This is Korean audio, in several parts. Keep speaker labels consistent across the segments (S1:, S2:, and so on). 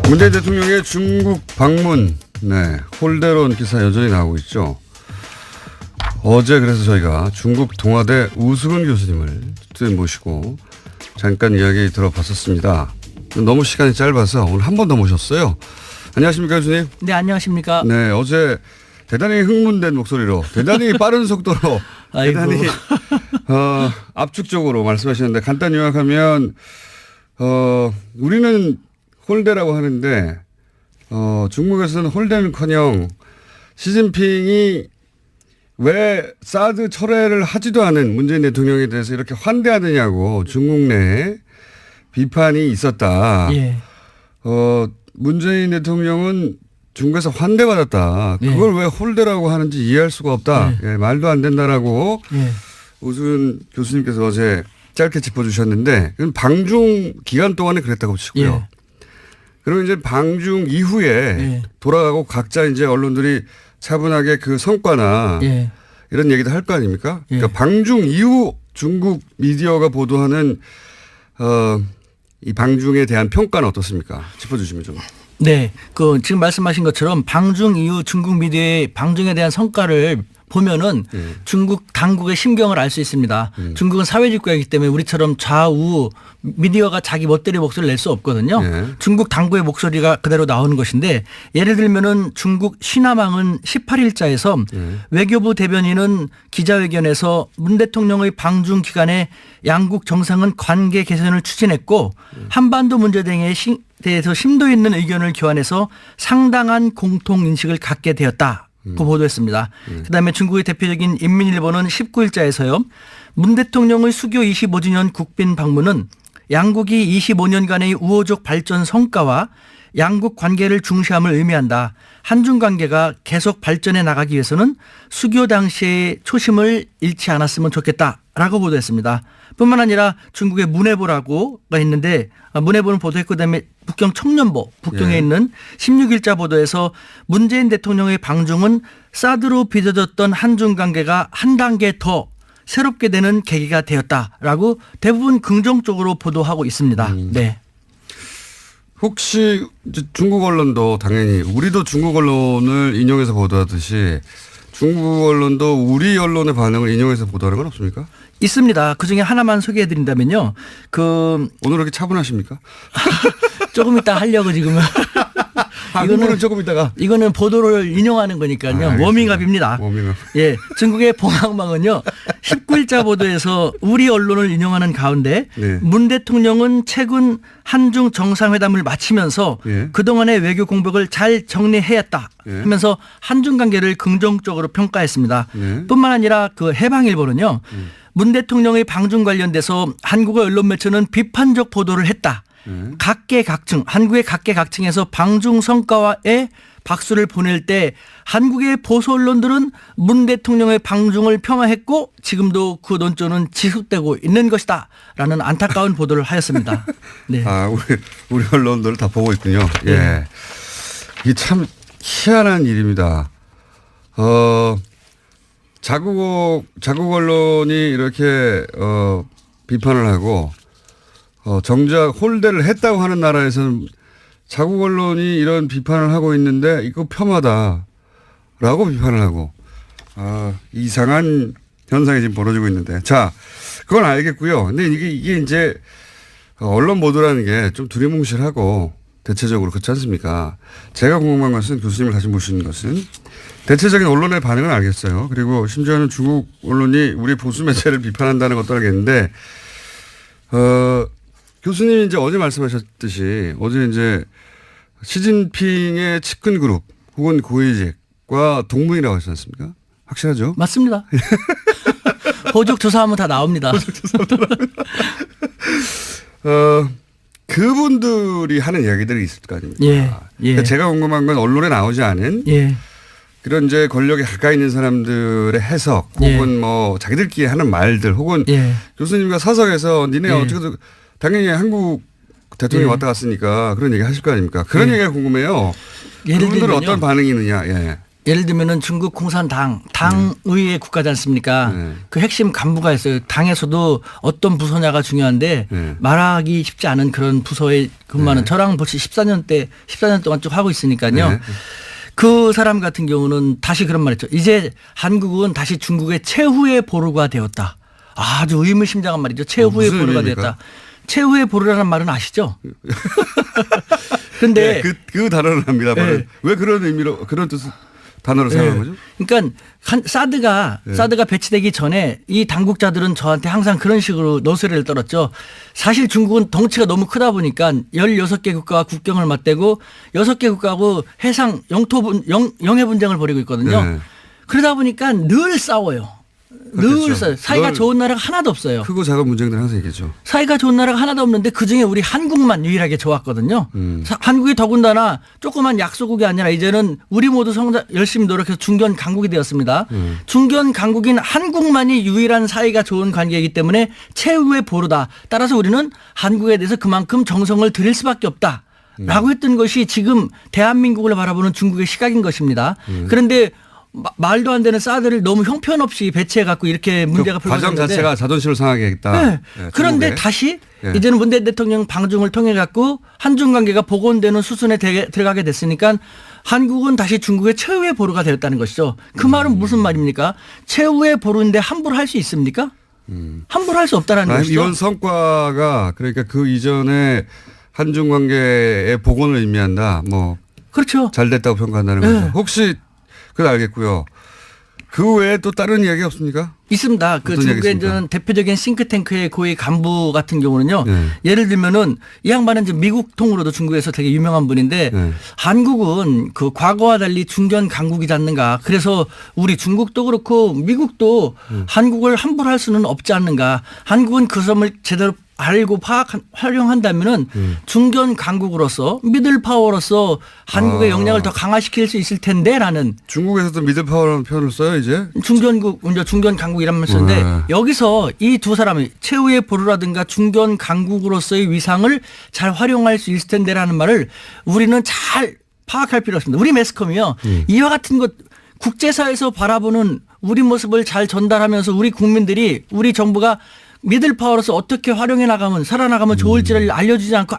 S1: 문재인 대통령의 중국 방문, 홀대론 기사 여전히 나오고 있죠. 어제 그래서 저희가 중국 동아대 우수근 교수님을 모시고 잠깐 이야기 들어봤었습니다. 너무 시간이 짧아서 오늘 한 번 더 모셨어요. 안녕하십니까, 교수님?
S2: 네, 안녕하십니까?
S1: 네, 어제 대단히 흥분된 목소리로, 대단히 빠른 속도로, 대단히 압축적으로 말씀하셨는데 간단히 요약하면 우리는 홀대라고 하는데 중국에서는 홀대는커녕 시진핑이 왜 사드 철회를 하지도 않은 문재인 대통령에 대해서 이렇게 환대하느냐고 중국 내에 비판이 있었다.
S2: 예.
S1: 문재인 대통령은 중국에서 환대받았다. 그걸 왜 홀대라고 하는지 이해할 수가 없다. 예, 말도 안 된다라고 우수근 교수님께서 어제 짧게 짚어주셨는데 그건 방중 기간 동안에 그랬다고 치고요. 그러면 이제 방중 이후에 돌아가고 각자 이제 언론들이 차분하게 그 성과나 이런 얘기도 할 거 아닙니까? 그러니까 방중 이후 중국 미디어가 보도하는 이 방중에 대한 평가는 어떻습니까? 짚어주시면 좀.
S2: 네, 지금 말씀하신 것처럼 방중 이후 중국 미디어의 방중에 대한 성과를 보면은 중국 당국의 심경을 알 수 있습니다. 중국은 사회주의 국가이기 때문에 우리처럼 좌우 미디어가 자기 멋대로 목소리를 낼 수 없거든요. 중국 당국의 목소리가 그대로 나오는 것인데 예를 들면은 중국 시나망은 18일자에서 외교부 대변인은 기자회견에서 문 대통령의 방중 기간에 양국 정상은 관계 개선을 추진했고 한반도 문제 등에 대해서 심도 있는 의견을 교환해서 상당한 공통인식을 갖게 되었다. 고 보도했습니다. 그다음에 중국의 대표적인 인민일보는 19일자에서요. 문 대통령의 수교 25주년 국빈 방문은 양국이 25년간의 우호적 발전 성과와 양국 관계를 중시함을 의미한다. 한중 관계가 계속 발전해 나가기 위해서는 수교 당시의 초심을 잃지 않았으면 좋겠다라고 보도했습니다. 뿐만 아니라 중국의 문해보라고가 있는데 문해보는 보도했고 그다음에 북경 청년보 북경에 있는 16일자 보도에서 문재인 대통령의 방중은 사드로 빚어졌던 한중 관계가 한 단계 더 새롭게 되는 계기가 되었다라고 대부분 긍정적으로 보도하고 있습니다. 네.
S1: 혹시 중국 언론도 당연히 우리도 중국 언론을 인용해서 보도하듯이 중국 언론도 우리 언론의 반응을 인용해서 보도하는 건 없습니까?
S2: 있습니다. 그중에 하나만 소개해 드린다면요.
S1: 오늘 이렇게 차분하십니까?
S2: 조금 이따 하려고 지금은.
S1: 이거는 조금 이따가.
S2: 이거는 보도를 인용하는 거니까요. 워밍업입니다.
S1: 워밍업.
S2: 예. 중국의 봉황망은요. 19일자 보도에서 우리 언론을 인용하는 가운데 문 대통령은 최근 한중 정상회담을 마치면서 그동안의 외교 공백을 잘 정리해왔다 하면서 한중 관계를 긍정적으로 평가했습니다. 뿐만 아니라 해방일보는요. 문 대통령의 방중 관련돼서 한국의 언론 매체는 비판적 보도를 했다. 각계각층 한국의 각계각층에서 방중 성과에 박수를 보낼 때 한국의 보수 언론들은 문 대통령의 방중을 평화했고 지금도 그 논조는 지속되고 있는 것이다라는 안타까운 보도를 하였습니다. 네.
S1: 우리 언론들 다 보고 있군요. 예, 이게 참 희한한 일입니다. 자국 언론이 이렇게 비판을 하고 정작 홀대를 했다고 하는 나라에서는 자국 언론이 이런 비판을 하고 있는데 이거 폄하다라고 비판을 하고 이상한 현상이 지금 벌어지고 있는데 자 그건 알겠고요. 근데 이게 이제 언론 보도라는 게 좀 두리뭉실하고 대체적으로 그렇지 않습니까? 제가 궁금한 것은 교수님을 다시 모시는 것은 대체적인 언론의 반응은 알겠어요. 그리고 심지어는 중국 언론이 우리 보수 매체를 비판한다는 것도 알겠는데 교수님이 이제 어제 말씀하셨듯이 어제 이제 시진핑의 측근 그룹 혹은 고위직과 동문이라고 하셨지 않습니까? 확실하죠?
S2: 맞습니다. 호적 조사하면 다 나옵니다.
S1: 그분들이 하는 이야기들이 있을 거 아닙니까?
S2: 그러니까
S1: 제가 궁금한 건 언론에 나오지 않은 그런 이제 권력에 가까이 있는 사람들의 해석 혹은 뭐 자기들끼리 하는 말들 혹은 교수님과 사석에서 니네 어떻게 당연히 한국 대통령이 왔다 갔으니까 그런 얘기 하실 거 아닙니까? 그런 얘기가 궁금해요. 그분들은 어떤 반응이 있느냐.
S2: 예를 들면은 중국 공산당 당의회 국가지 않습니까?
S1: 네.
S2: 그 핵심 간부가 있어요. 당에서도 어떤 부서냐가 중요한데
S1: 네.
S2: 말하기 쉽지 않은 그런 부서에 근무하는 저랑 벌써 14년 동안 쭉 하고 있으니까요.
S1: 네.
S2: 그 사람 같은 경우는 다시 그런 말 했죠. 이제 한국은 다시 중국의 최후의 보루가 되었다. 아주 의미심장한 말이죠. 최후의
S1: 무슨
S2: 보루가
S1: 의미입니까?
S2: 되었다. 최후의 보루라는 말은 아시죠? 그런데
S1: 네, 그 단어를 합니다.
S2: 네.
S1: 왜 그런 의미로 그런 뜻 단어를 사용한 거죠?
S2: 그러니까 사드가 배치되기 전에 이 당국자들은 저한테 항상 그런 식으로 노래를 떨었죠. 사실 중국은 덩치가 너무 크다 보니까 16개 국가와 국경을 맞대고 6개 국가하고 해상 영해 분쟁을 벌이고 있거든요.
S1: 네.
S2: 그러다 보니까 늘 싸워요.
S1: 그렇겠죠.
S2: 늘 싸워요. 사이가
S1: 늘
S2: 좋은 나라가 하나도 없어요.
S1: 크고 작은 문제들은 항상 있겠죠.
S2: 사이가 좋은 나라가 하나도 없는데 그중에 우리 한국만 유일하게 좋았거든요. 한국이 더군다나 조그만 약소국이 아니라 이제는 우리 모두 열심히 노력해서 중견 강국이 되었습니다. 중견 강국인 한국만이 유일한 사이가 좋은 관계이기 때문에 최후의 보루다. 따라서 우리는 한국에 대해서 그만큼 정성을 들일 수밖에 없다. 라고 했던 것이 지금 대한민국을 바라보는 중국의 시각인 것입니다. 그런데 말도 안 되는 사드를 너무 형편없이 배치해 갖고 이렇게 문제가
S1: 그 과정
S2: 불거졌는데
S1: 자체가 자존심을 상하게 했다.
S2: 네.
S1: 네,
S2: 그런데
S1: 중국에.
S2: 다시
S1: 네.
S2: 이제는 문재인 대통령 방중을 통해 갖고 한중 관계가 복원되는 수순에 들어가게 됐으니까 한국은 다시 중국의 최후의 보루가 되었다는 것이죠. 그 말은 무슨 말입니까? 최후의 보루인데 함부로 할 수 있습니까? 함부로 할 수 없다는 것이죠.
S1: 이번 성과가 그러니까 그 이전에 한중 관계의 복원을 의미한다. 뭐
S2: 그렇죠.
S1: 잘 됐다고 평가한다는
S2: 네.
S1: 거죠. 혹시 그건 알겠고요. 그 외에 또 다른 이야기 없습니까?
S2: 있습니다. 그
S1: 어떤
S2: 중국의
S1: 얘기겠습니까?
S2: 저는 대표적인 싱크탱크의 고위 간부 같은 경우는요.
S1: 네.
S2: 예를 들면은 이 양반은 이제 미국 통으로도 중국에서 되게 유명한 분인데
S1: 네.
S2: 한국은 그 과거와 달리 중견 강국이지 않는가. 그래서 우리 중국도 그렇고 미국도 한국을 함부로 할 수는 없지 않는가. 한국은 그 점을 제대로 알고 활용한다면은 중견 강국으로서 미들 파워로서 한국의 역량을 더 강화시킬 수 있을 텐데라는
S1: 중국에서도 미들파워라는 표현을 써요 이제.
S2: 중견 강국이라는 말 쓰는데
S1: 네.
S2: 여기서 이 두 사람이 최후의 보루라든가 중견 강국으로서의 위상을 잘 활용할 수 있을 텐데라는 말을 우리는 잘 파악할 필요가 있습니다. 우리 매스컴이요. 이와 같은 것 국제사회에서 바라보는 우리 모습을 잘 전달하면서 우리 국민들이 우리 정부가 미들파워로서 어떻게 활용해 나가면 살아나가면 좋을지를 알려주지 않고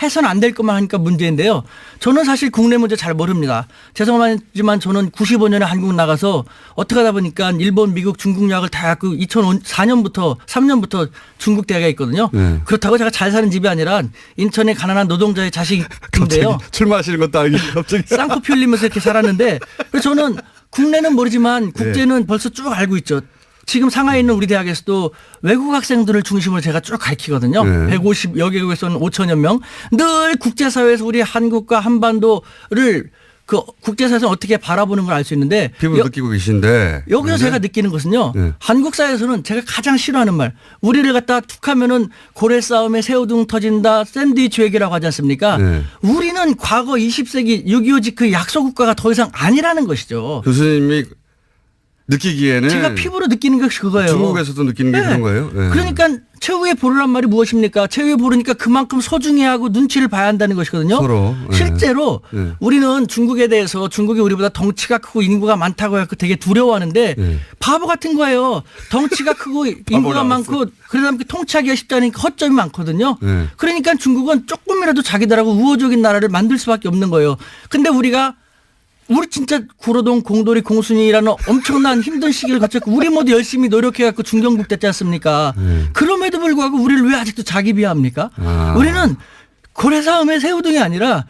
S2: 해서는 안 될 것만 하니까 문제인데요. 저는 사실 국내 문제 잘 모릅니다. 죄송하지만 저는 95년에 한국 나가서 어떻게 하다 보니까 일본, 미국, 중국 유학을 다 갖고 2004년부터 3년부터 중국 대학에 있거든요.
S1: 네.
S2: 그렇다고 제가 잘 사는 집이 아니라 인천의 가난한 노동자의 자식인데요.
S1: 출마하시는 것도 아니고 갑자기.
S2: 쌍코피 흘리면서 이렇게 살았는데 그래서 저는 국내는 모르지만 국제는 벌써 쭉 알고 있죠. 지금 상하이에 있는 우리 대학에서도 외국 학생들을 중심으로 제가 쭉 가르치거든요.
S1: 네.
S2: 150여 개국에서는 5천여 명. 늘 국제사회에서 우리 한국과 한반도를 그 국제사회에서 어떻게 바라보는 걸 알 수 있는데
S1: 피부 느끼고 계신데.
S2: 여기서
S1: 네.
S2: 제가 느끼는 것은요.
S1: 네.
S2: 한국 사회에서는 제가 가장 싫어하는 말. 우리를 갖다 툭 하면은 고래 싸움에 새우등 터진다. 샌드위치 외교라고 하지 않습니까?
S1: 네.
S2: 우리는 과거 20세기 6.25 그 약소국가가 더 이상 아니라는 것이죠.
S1: 교수님이 느끼기에는
S2: 제가 피부로 느끼는 것이 그거예요.
S1: 중국에서도 느끼는 게
S2: 네.
S1: 그런 거예요. 네.
S2: 그러니까 최후의 보루란 말이 무엇입니까? 최후의 보루니까 그만큼 소중히 하고 눈치를 봐야 한다는 것이거든요.
S1: 서로. 네.
S2: 실제로
S1: 네.
S2: 우리는 중국에 대해서 중국이 우리보다 덩치가 크고 인구가 많다고 해서 되게 두려워하는데
S1: 네.
S2: 바보 같은 거예요. 덩치가 크고 인구가 많고 그러다 보니까 통치하기가 쉽지 않으니까 허점이 많거든요.
S1: 네.
S2: 그러니까 중국은 조금이라도 자기들하고 우호적인 나라를 만들 수밖에 없는 거예요. 근데 우리 진짜 구로동 공돌이 공순이라는 엄청난 힘든 시기를 거쳤고 우리 모두 열심히 노력해갖고 중견국 됐지 않습니까? 그럼에도 불구하고 우리를 왜 아직도 자기 비하합니까? 우리는 고래싸움의 새우등이 아니라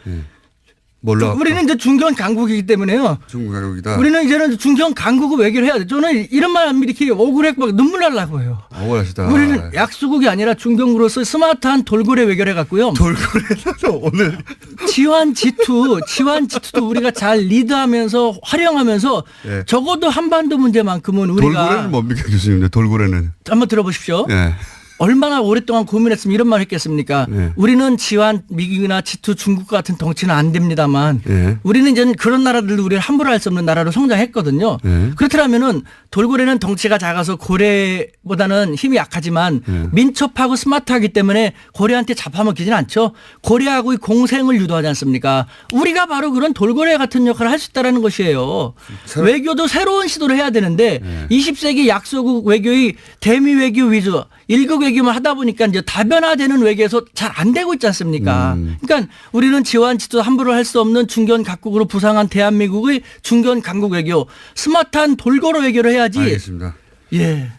S1: 몰라.
S2: 우리는 이제 중견 강국이기 때문에요.
S1: 중국 가격이다.
S2: 우리는 이제는 중견 강국을 외교를 해야 돼. 저는 이런 말 하면 이렇게 억울해 막 눈물 날라고 해요.
S1: 억울하시다.
S2: 우리는 약소국이 아니라 중견국으로서 스마트한 돌고래 외교를 해갖고요.
S1: 돌고래도 오늘
S2: 지환 G2도 우리가 잘 리드하면서 활용하면서
S1: 네.
S2: 적어도 한반도 문제만큼은 우리가
S1: 돌고래는 뭡니까 교수님? 돌고래는.
S2: 한번 들어보십시오.
S1: 네.
S2: 얼마나 오랫동안 고민했으면 이런 말 했겠습니까?
S1: 네.
S2: 우리는 지한 미국이나 G2 중국과 같은 덩치는 안 됩니다만
S1: 네.
S2: 우리는 이제 그런 나라들도 우리를 함부로 할 수 없는 나라로 성장했거든요.
S1: 네.
S2: 그렇더라면은 돌고래는 덩치가 작아서 고래보다는 힘이 약하지만 민첩하고 스마트하기 때문에 고래한테 잡아먹히진 않죠. 고래하고의 공생을 유도하지 않습니까? 우리가 바로 그런 돌고래 같은 역할을 할 수 있다는 것이에요. 외교도 새로운 시도를 해야 되는데 20세기 약소국 외교의 대미 외교 위주 1국 외교만 하다 보니까 이제 다변화되는 외교에서 잘 안 되고 있지 않습니까? 그러니까 우리는 지원 지도 함부로 할 수 없는 중견 각국으로 부상한 대한민국의 중견 강국 외교, 스마트한 돌고래 외교를 해야지.
S1: 알겠습니다.
S2: 예.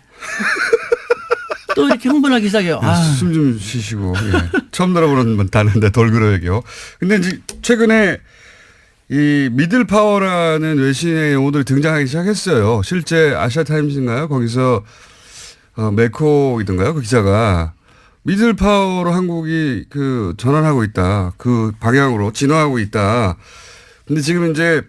S2: 또 이렇게 흥분하기 시작해요.
S1: 숨 좀 쉬시고. 예. 처음 들어보는 단어인데 돌고래 외교. 근데 이제 최근에 이 미들 파워라는 외신의 용어들이 등장하기 시작했어요. 실제 아시아타임스인가요? 거기서 메코이던가요? 그 기자가 미들 파워로 한국이 그 전환하고 있다. 그 방향으로 진화하고 있다. 근데 지금 이제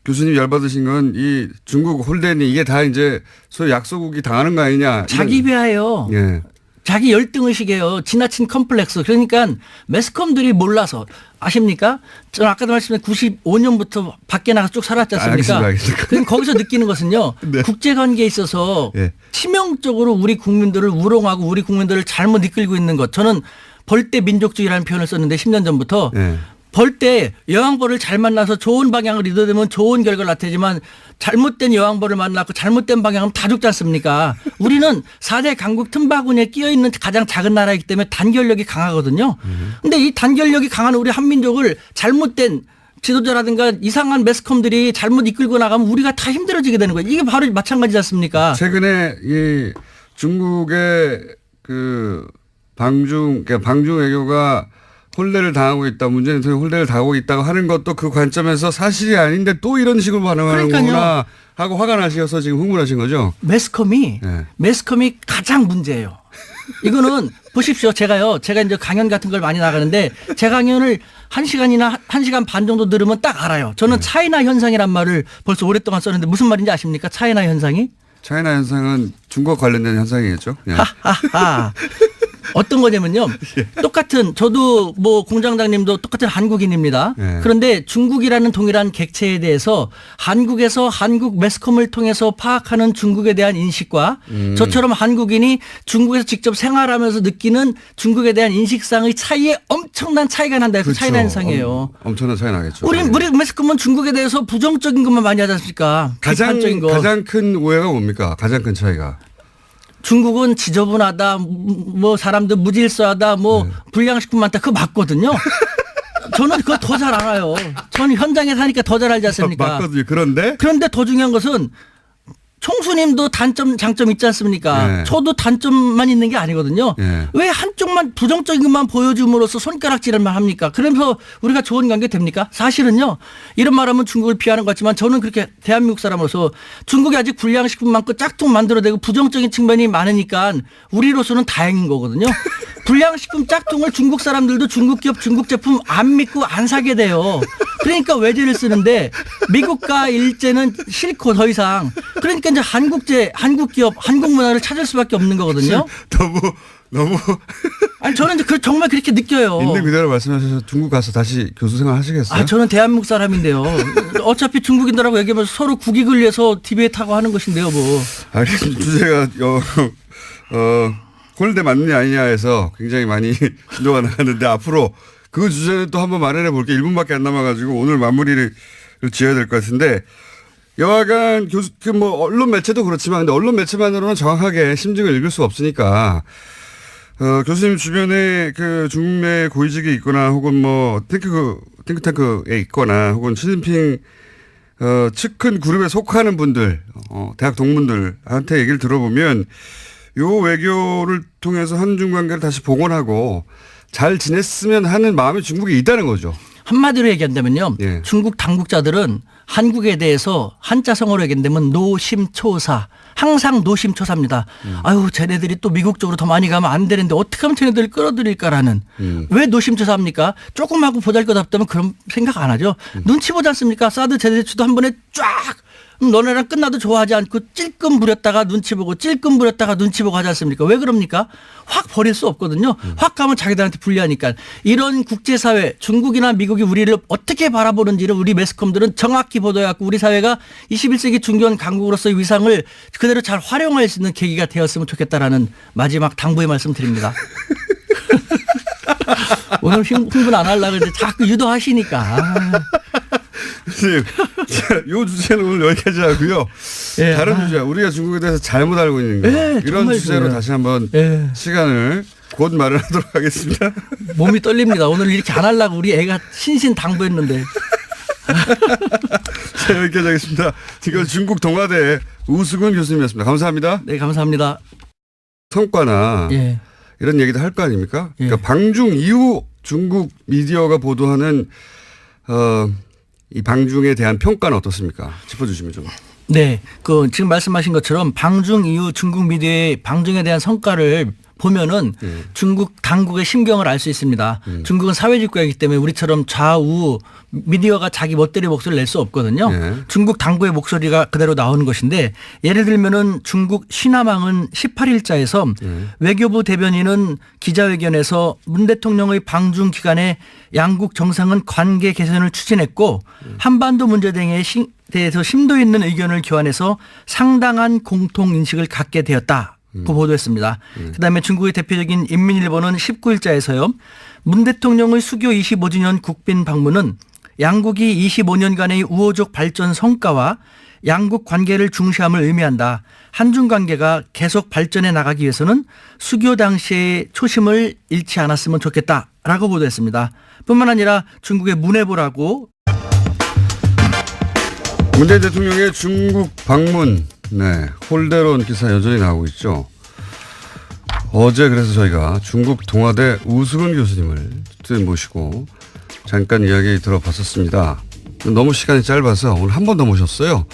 S1: 교수님 열받으신 건 이 중국 홀덴이 이게 다 이제 소위 약소국이 당하는 거 아니냐.
S2: 자기 비하예요.
S1: 예.
S2: 자기 열등의식이에요. 지나친 컴플렉스. 그러니까 매스컴들이 몰라서 아십니까? 저는 아까도 말씀드린 95년부터 밖에 나가서 쭉 살았지 않습니까?
S1: 알겠습니다.
S2: 그럼 거기서 느끼는 것은요.
S1: 네.
S2: 국제관계에 있어서
S1: 예.
S2: 치명적으로 우리 국민들을 우롱하고 우리 국민들을 잘못 이끌고 있는 것. 저는 벌떼 민족주의라는 표현을 썼는데 10년 전부터
S1: 예.
S2: 벌떼 여왕벌을 잘 만나서 좋은 방향을 이뤄내면 좋은 결과를 나타내지만 잘못된 여왕벌을 만나고 잘못된 방향은 다 죽지 않습니까? 우리는 4대 강국 틈바구니에 끼어있는 가장 작은 나라이기 때문에 단결력이 강하거든요. 그런데 이 단결력이 강한 우리 한민족을 잘못된 지도자라든가 이상한 매스컴들이 잘못 이끌고 나가면 우리가 다 힘들어지게 되는 거예요. 이게 바로 마찬가지지 않습니까?
S1: 최근에 이 중국의 그 그러니까 방중 외교가 홀대를 당하고 있다. 문재인 대통령이 홀대를 당하고 있다고 하는 것도 그 관점에서 사실이 아닌데 또 이런 식으로 반응하는구나 하고 화가 나셔서 지금 흥분하신 거죠?
S2: 매스컴이 가장 문제예요. 이거는 보십시오. 제가 이제 강연 같은 걸 많이 나가는데 제 강연을 1시간이나 1시간 반 정도 들으면 딱 알아요. 저는 차이나 현상이란 말을 벌써 오랫동안 썼는데 무슨 말인지 아십니까? 차이나 현상이?
S1: 차이나 현상은 중국 관련된 현상이겠죠. 예.
S2: 어떤 거냐면요. 똑같은 저도 뭐 공장장님도 똑같은 한국인입니다.
S1: 네.
S2: 그런데 중국이라는 동일한 객체에 대해서 한국에서 한국 매스컴을 통해서 파악하는 중국에 대한 인식과 저처럼 한국인이 중국에서 직접 생활하면서 느끼는 중국에 대한 인식상의 차이에 엄청난 차이가 난다 해서
S1: 그렇죠.
S2: 차이나 현상이에요.
S1: 엄청난 차이 나겠죠.
S2: 우리 매스컴은 중국에 대해서 부정적인 것만 많이 하지 않습니까? 비판적인 거.
S1: 가장 큰 오해가 뭡니까? 가장 큰 차이가.
S2: 중국은 지저분하다, 뭐 사람들 무질서하다, 뭐 불량식품 많다. 그거 맞거든요. 저는 그거 더 잘 알아요. 저는 현장에 사니까 더 잘 알지 않습니까?
S1: 맞거든요. 그런데
S2: 더 중요한 것은 총수님도 단점, 장점 있지 않습니까?
S1: 네.
S2: 저도 단점만 있는 게 아니거든요.
S1: 네.
S2: 왜 한쪽만 부정적인 것만 보여줌으로써 손가락질만 합니까? 그러면서 우리가 좋은 관계 됩니까? 사실은요. 이런 말하면 중국을 피하는 것 같지만 저는 그렇게 대한민국 사람으로서 중국이 아직 불량식품 많고 짝퉁 만들어내고 부정적인 측면이 많으니까 우리로서는 다행인 거거든요. 불량식품 짝퉁을 중국 사람들도 중국 기업 중국 제품 안 믿고 안 사게 돼요. 그러니까 외제를 쓰는데 미국과 일제는 싫고 더 이상. 그러니까 이제 한국 기업, 한국 문화를 찾을 수밖에 없는 거거든요.
S1: 너무
S2: 아니 저는 이제 정말 그렇게 느껴요.
S1: 있는 그대로 말씀하셔서 중국 가서 다시 교수 생활 하시겠어요?
S2: 저는 대한민국 사람인데요. 어차피 중국인들하고 얘기하면서 서로 국익을 위해서 디베이트하고 하는 것인데요, 뭐.
S1: 알겠습니다. 주제가 홀대 맞느냐 아니냐에서 굉장히 많이 진도가 나갔는데 앞으로 그 주제는 또 한번 마련해 볼게요. 1분밖에 안 남아가지고 오늘 마무리를 지어야 될 것 같은데 여하간 언론 매체도 그렇지만 근데 언론 매체만으로는 정확하게 심증을 읽을 수 없으니까 교수님 주변에 그 중국 내 고위직이 있거나 혹은 뭐 탱크탱크에 있거나 혹은 시진핑 측근 그룹에 속하는 분들 대학 동문들한테 얘기를 들어보면 요 외교를 통해서 한중 관계를 다시 복원하고 잘 지냈으면 하는 마음이 중국에 있다는 거죠.
S2: 한마디로 얘기한다면요.
S1: 예.
S2: 중국 당국자들은 한국에 대해서 한자성어로 얘기한다면 노심초사. 항상 노심초사입니다. 아유 쟤네들이 또 미국 쪽으로 더 많이 가면 안 되는데 어떻게 하면 쟤네들을 끌어들일까라는. 왜 노심초사합니까? 조금 하고 보잘것없다면 그런 생각 안 하죠. 눈치 보지 않습니까? 사드 제대치도 한 번에 쫙 너네랑 끝나도 좋아하지 않고 찔끔 부렸다가 눈치 보고 찔끔 부렸다가 눈치 보고 하지 않습니까? 왜 그럽니까? 확 버릴 수 없거든요. 확 가면 자기들한테 불리하니까. 이런 국제사회 중국이나 미국이 우리를 어떻게 바라보는지를 우리 매스컴들은 정확히 보도해갖고 우리 사회가 21세기 중견 강국으로서의 위상을 그대로 잘 활용할 수 있는 계기가 되었으면 좋겠다라는 마지막 당부의 말씀 드립니다. 오늘 흥분 안 하려고 했는데 자꾸 유도하시니까.
S1: 선생님, 이 주제는 오늘 여기까지 하고요.
S2: 예,
S1: 다른 주제, 우리가 중국에 대해서 잘못 알고 있는 거.
S2: 예,
S1: 이런 주제로
S2: 그래요.
S1: 다시 한번
S2: 예.
S1: 시간을 곧 마련하도록 하겠습니다.
S2: 몸이 떨립니다. 오늘 이렇게 안 하려고 우리 애가 신신당부했는데.
S1: 자, 여기까지 하겠습니다. 지금 중국 동아대 우수근 교수님이었습니다. 감사합니다.
S2: 네, 감사합니다.
S1: 성과나
S2: 예.
S1: 이런 얘기도 할 거 아닙니까?
S2: 예.
S1: 그러니까 방중 이후 중국 미디어가 보도하는 이 방중에 대한 평가는 어떻습니까? 짚어주시면 좀.
S2: 네, 지금 말씀하신 것처럼 방중 이후 중국 미디어의 방중에 대한 성과를 보면은 중국 당국의 심경을 알 수 있습니다. 중국은 사회주의 국가이기 때문에 우리처럼 좌우 미디어가 자기 멋대로 목소리를 낼 수 없거든요.
S1: 네.
S2: 중국 당국의 목소리가 그대로 나오는 것인데 예를 들면은 중국 신화망은 18일자에서 외교부 대변인은 기자회견에서 문 대통령의 방중 기간에 양국 정상은 관계 개선을 추진했고 한반도 문제 등에 대해서 심도 있는 의견을 교환해서 상당한 공통 인식을 갖게 되었다. 고 보도했습니다. 그다음에 중국의 대표적인 인민일보는 19일자에서요. 문 대통령의 수교 25주년 국빈 방문은 양국이 25년간의 우호적 발전 성과와 양국 관계를 중시함을 의미한다. 한중 관계가 계속 발전해 나가기 위해서는 수교 당시의 초심을 잃지 않았으면 좋겠다라고 보도했습니다. 뿐만 아니라 중국의 문해보라고
S1: 문재인 대통령의 중국 방문, 네, 홀대론 기사 여전히 나오고 있죠. 어제 그래서 저희가 중국 동아대 우수근 교수님을 모시고 잠깐 이야기 들어봤었습니다. 너무 시간이 짧아서 오늘 한 번 더 모셨어요.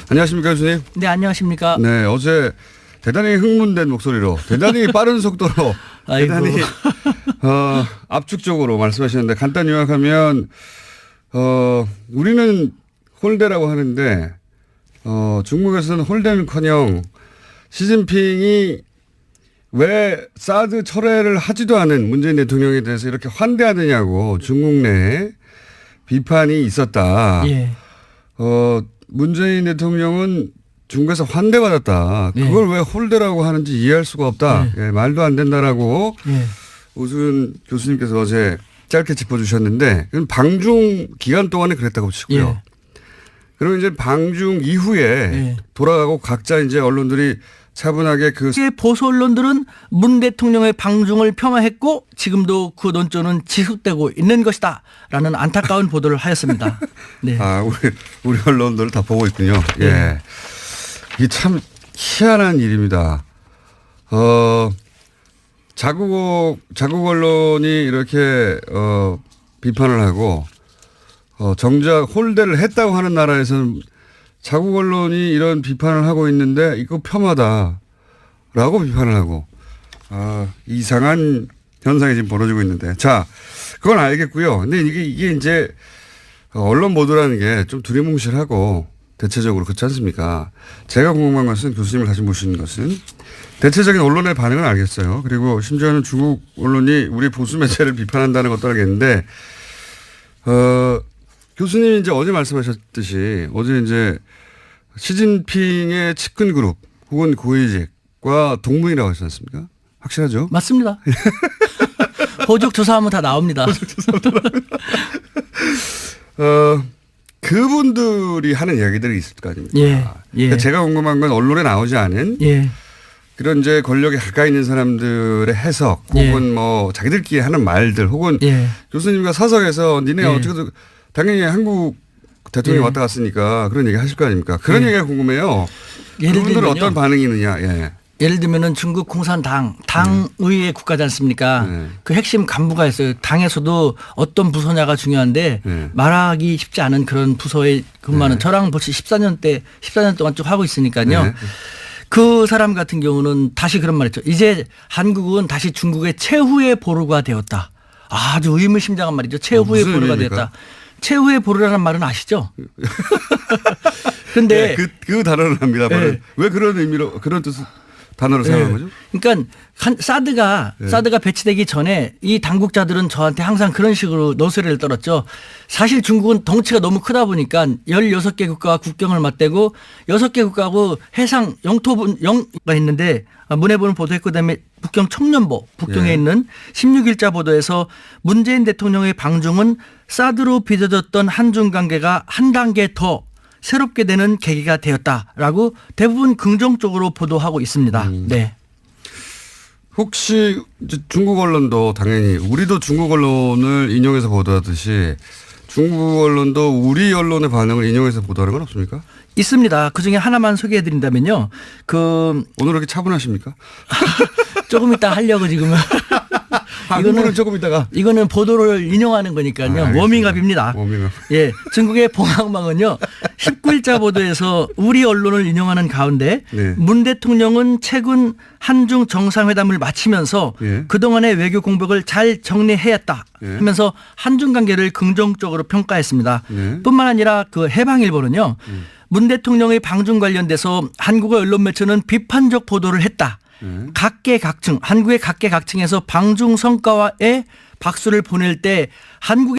S1: 안녕하십니까 교수님?
S2: 네, 안녕하십니까?
S1: 네, 어제 대단히 흥분된 목소리로 대단히 빠른 속도로 대단히 압축적으로 말씀하셨는데 간단히 요약하면 우리는 홀대라고 하는데 중국에서는 홀대는커녕 시진핑이 왜 사드 철회를 하지도 않은 문재인 대통령에 대해서 이렇게 환대하느냐고 중국 내에 비판이 있었다.
S2: 예.
S1: 문재인 대통령은 중국에서 환대받았다.
S2: 예.
S1: 그걸 왜 홀대라고 하는지 이해할 수가 없다. 예, 말도 안 된다라고
S2: 예.
S1: 우수근 교수님께서 어제 짧게 짚어주셨는데 방중 기간 동안에 그랬다고 치고요.
S2: 예.
S1: 그리고 이제 방중 이후에
S2: 예.
S1: 돌아가고 각자 이제 언론들이 차분하게
S2: 보수 언론들은 문 대통령의 방중을 폄하했고 지금도 그 논조는 지속되고 있는 것이다라는 안타까운 보도를 하였습니다. 네.
S1: 아, 우리 언론들 다 보고 있군요. 예. 이게 참 희한한 일입니다. 자국 언론이 이렇게 비판을 하고 정작 홀대를 했다고 하는 나라에서는 자국 언론이 이런 비판을 하고 있는데 이거 폄하다라고 비판을 하고 이상한 현상이 지금 벌어지고 있는데 자 그건 알겠고요. 근데 이게 이제 언론 보도라는 게 좀 두리뭉실하고 대체적으로 그렇지 않습니까? 제가 궁금한 것은 교수님을 다시 모시는 것은 대체적인 언론의 반응은 알겠어요. 그리고 심지어는 중국 언론이 우리 보수 매체를 비판한다는 것도 알겠는데 교수님이 이제 어제 말씀하셨듯이 어제 이제 시진핑의 측근 그룹 혹은 고위직과 동문이라고 하지 않습니까? 확실하죠?
S2: 맞습니다. 호적 조사하면 다 나옵니다.
S1: 그분들이 하는 이야기들이 있을 거 아닙니까?
S2: 예, 예.
S1: 그러니까 제가 궁금한 건 언론에 나오지 않은
S2: 예.
S1: 그런 이제 권력에 가까이 있는 사람들의 해석 혹은
S2: 예.
S1: 뭐 자기들끼리 하는 말들 혹은
S2: 예.
S1: 교수님과 사석에서 니네
S2: 예.
S1: 어떻게 당연히 한국 대통령이
S2: 예.
S1: 왔다 갔으니까 그런 얘기 하실 거 아닙니까? 그런
S2: 예.
S1: 얘기가 궁금해요.
S2: 예를
S1: 그분들은
S2: 들면요.
S1: 어떤 반응이 있느냐. 예.
S2: 예를 들면은 중국 공산당 당의회 국가지 않습니까?
S1: 네.
S2: 그 핵심 간부가 있어요. 당에서도 어떤 부서냐가 중요한데
S1: 네.
S2: 말하기 쉽지 않은 그런 부서에 근무하는 저랑 벌써 14년 동안 쭉 하고 있으니까요.
S1: 네.
S2: 그 사람 같은 경우는 다시 그런 말 했죠. 이제 한국은 다시 중국의 최후의 보루가 되었다. 아주 의미심장한 말이죠. 최후의
S1: 무슨
S2: 보루가
S1: 의미입니까?
S2: 되었다. 최후의 보루라는 말은 아시죠? 그런데
S1: 네, 그 단어는 합니다.
S2: 네.
S1: 왜 그런 의미로 그런 뜻 단어를 사용한 거죠?
S2: 그러니까 사드가 배치되기 전에 이 당국자들은 저한테 항상 그런 식으로 노래를 떨었죠. 사실 중국은 덩치가 너무 크다 보니까 16개 국가와 국경을 맞대고 6개 국가하고 해상 영토가 있는데 문해보는 보도했고 그다음에 북경 청년보 북경에 있는 16일자 보도에서 문재인 대통령의 방중은 사드로 빚어졌던 한중 관계가 한 단계 더 새롭게 되는 계기가 되었다라고 대부분 긍정적으로 보도하고 있습니다. 네.
S1: 혹시 이제 중국 언론도 당연히 우리도 중국 언론을 인용해서 보도하듯이 중국 언론도 우리 언론의 반응을 인용해서 보도하는 건 없습니까?
S2: 있습니다. 그중에 하나만 소개해드린다면요.
S1: 오늘 이렇게 차분하십니까?
S2: 조금 이따 하려고 지금은.
S1: 이거는 조금 이따가.
S2: 이거는 보도를 인용하는 거니까요. 워밍업입니다.
S1: 워밍업.
S2: 예. 중국의 봉황망은요. 19일자 보도에서 우리 언론을 인용하는 가운데
S1: 네.
S2: 문 대통령은 최근 한중 정상회담을 마치면서
S1: 예.
S2: 그동안의 외교 공백을 잘 정리해왔다
S1: 예.
S2: 하면서 한중 관계를 긍정적으로 평가했습니다.
S1: 네.
S2: 뿐만 아니라 그 해방일보는요. 문 대통령의 방중 관련돼서 한국의 언론 매체는 비판적 보도를 했다. 각계각층 한국의 각계각층에서 방중 성과에 박수를 보낼 때 한국의